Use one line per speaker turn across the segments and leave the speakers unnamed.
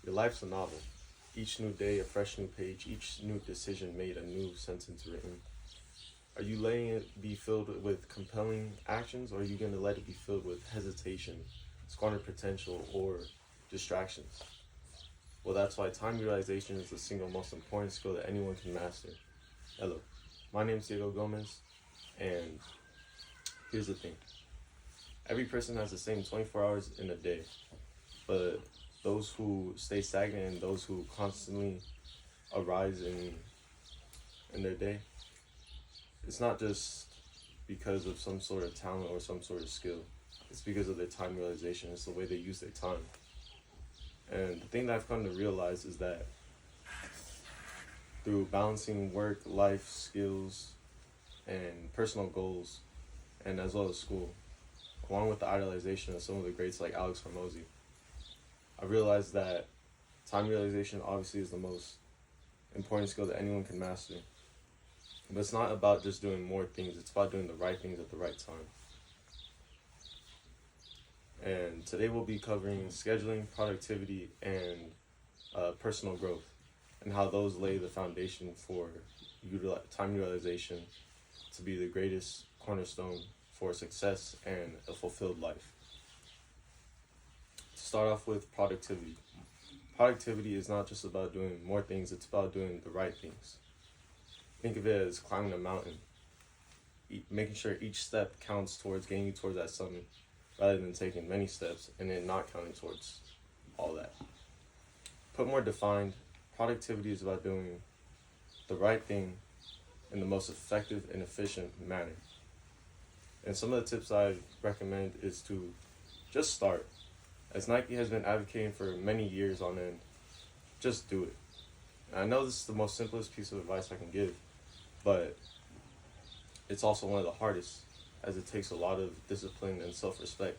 Your life's a novel. Each new day, a fresh new page. Each new decision made, a new sentence written. Are you letting it be filled with compelling actions, or are you going to let it be filled with hesitation, squandered potential, or distractions? Well, that's why time utilization is the single most important skill that anyone can master. Hello, my name is Diego Gomez, and here's the thing. Every person has the same 24 hours in a day, but those who stay stagnant and those who constantly arise in their day, it's not just because of some sort of talent or some sort of skill. It's because of their time realization. It's the way they use their time. And the thing that I've come to realize is that through balancing work, life, skills, and personal goals, and as well as school, along with the idolization of some of the greats like Alex Hormozy, I realized that time realization obviously is the most important skill that anyone can master. But it's not about just doing more things, it's about doing the right things at the right time. And today we'll be covering scheduling, productivity, and personal growth, and how those lay the foundation for time utilization to be the greatest cornerstone for success and a fulfilled life. To start off with productivity. Productivity is not just about doing more things, it's about doing the right things. Think of it as climbing a mountain, making sure each step counts towards getting you towards that summit, rather than taking many steps and then not counting towards all that. Put more defined, productivity is about doing the right thing in the most effective and efficient manner. And some of the tips I recommend is to just start. As Nike has been advocating for many years on end, just do it. And I know this is the most simplest piece of advice I can give, but it's also one of the hardest, as it takes a lot of discipline and self-respect.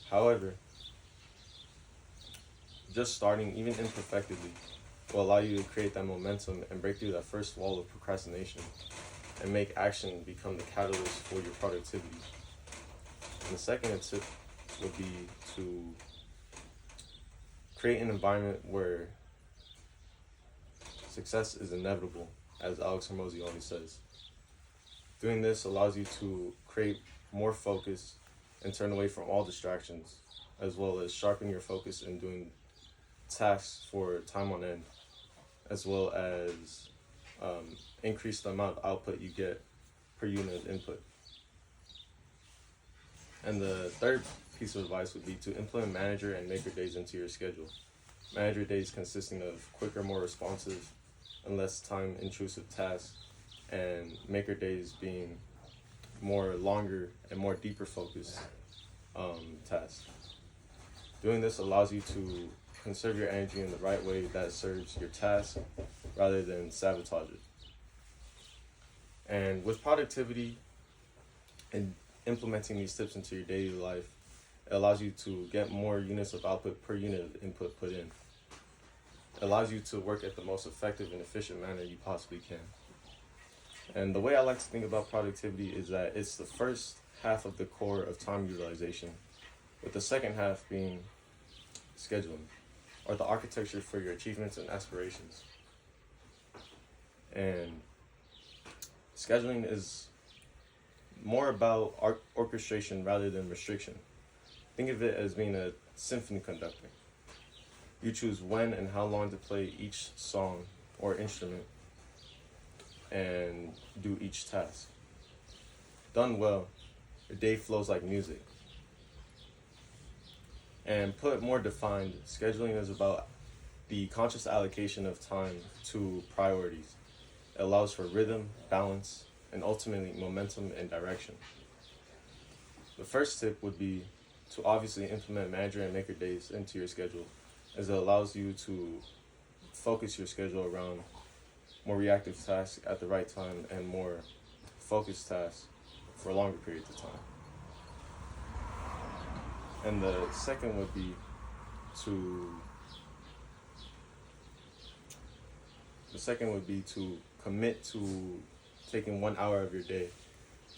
However, just starting, even imperfectly, will allow you to create that momentum and break through that first wall of procrastination and make action become the catalyst for your productivity. And the second tip would be to create an environment where success is inevitable, as Alex Hormozy always says. Doing this allows you to create more focus and turn away from all distractions, as well as sharpen your focus in doing tasks for time on end, as well as increase the amount of output you get per unit of input. And the third piece of advice would be to implement manager and maker days into your schedule. Manager days consisting of quicker, more responsive, and less time intrusive tasks, and maker days being more longer and more deeper focused tasks. Doing this allows you to conserve your energy in the right way that serves your task rather than sabotage it. And with productivity and implementing these tips into your daily life, it allows you to get more units of output per unit of input put in. It allows you to work at the most effective and efficient manner you possibly can. And the way I like to think about productivity is that it's the first half of the core of time utilization, with the second half being scheduling, or the architecture for your achievements and aspirations. And scheduling is more about orchestration rather than restriction. Think of it as being a symphony conductor. You choose when and how long to play each song or instrument and do each task. Done well, your day flows like music. And put more defined, scheduling is about the conscious allocation of time to priorities. It allows for rhythm, balance, and ultimately momentum and direction. The first tip would be to obviously implement manager and maker days into your schedule, as it allows you to focus your schedule around more reactive tasks at the right time and more focused tasks for longer periods of time. And the second would be to commit to taking 1 hour of your day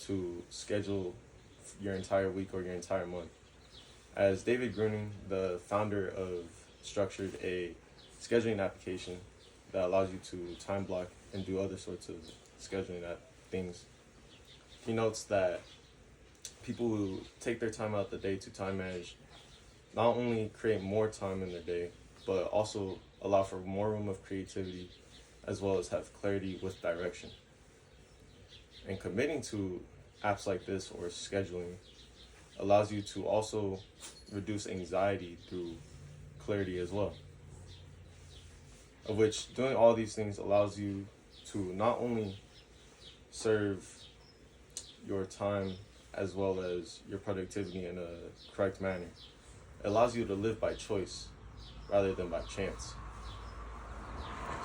to schedule your entire week or your entire month. As David Gruning, the founder of, structured a scheduling application that allows you to time block and do other sorts of scheduling things. He notes that people who take their time out the day to time manage not only create more time in their day, but also allow for more room of creativity, as well as have clarity with direction. And committing to apps like this or scheduling allows you to also reduce anxiety through clarity as well. Of which doing all these things allows you to not only serve your time as well as your productivity in a correct manner, it allows you to live by choice rather than by chance.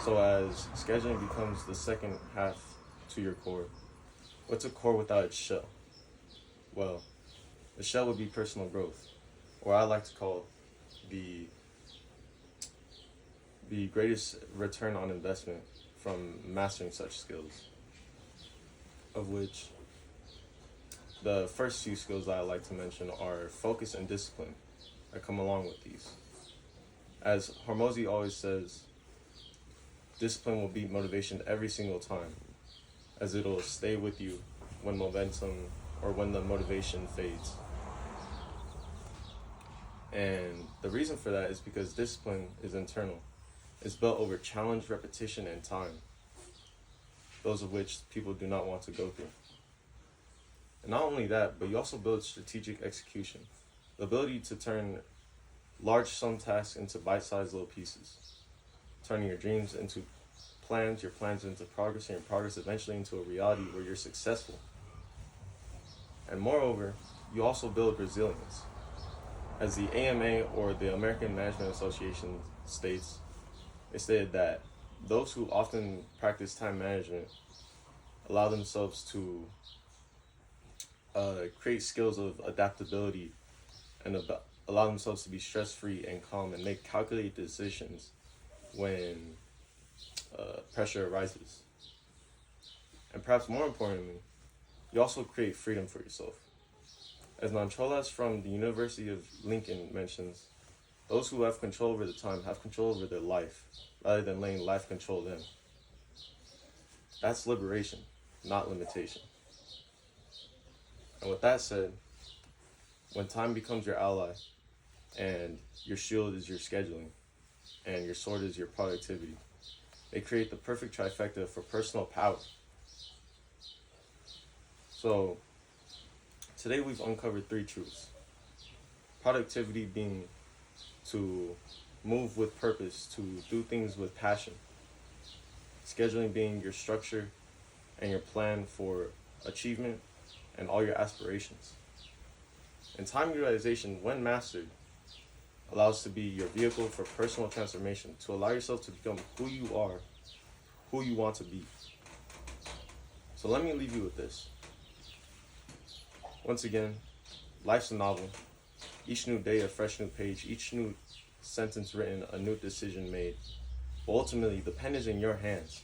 So as scheduling becomes the second half to your core, what's a core without its shell? Well, the shell would be personal growth, or I like to call the greatest return on investment from mastering such skills, of which the first few skills that I like to mention are focus and discipline that come along with these. As Hormozy always says, discipline will beat motivation every single time, as it'll stay with you when the motivation fades. And the reason for that is because discipline is internal. It's built over challenge, repetition, and time, those of which people do not want to go through. And not only that, but you also build strategic execution, the ability to turn large sum tasks into bite-sized little pieces, turning your dreams into plans, your plans into progress, and your progress eventually into a reality where you're successful. And moreover, you also build resilience. As the AMA, or the American Management Association, states, they stated that those who often practice time management allow themselves to create skills of adaptability and allow themselves to be stress-free and calm and make calculated decisions when pressure arises. And perhaps more importantly, you also create freedom for yourself. As Nancholas from the University of Lincoln mentions, those who have control over the time have control over their life, rather than letting life control them. That's liberation, not limitation. And with that said, when time becomes your ally, and your shield is your scheduling, and your sword is your productivity, they create the perfect trifecta for personal power. So, today we've uncovered 3 truths. Productivity being to move with purpose, to do things with passion. Scheduling being your structure and your plan for achievement and all your aspirations. And time utilization, when mastered, allows to be your vehicle for personal transformation, to allow yourself to become who you are, who you want to be. So let me leave you with this. Once again, life's a novel. Each new day, a fresh new page. Each new sentence written, a new decision made. But ultimately, the pen is in your hands.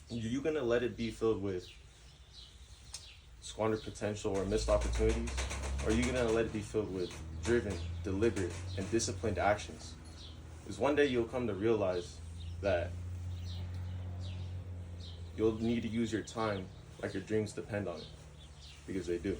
Are you going to let it be filled with squandered potential or missed opportunities? Or are you going to let it be filled with driven, deliberate, and disciplined actions? Because one day you'll come to realize that you'll need to use your time like your dreams depend on it. Because they do.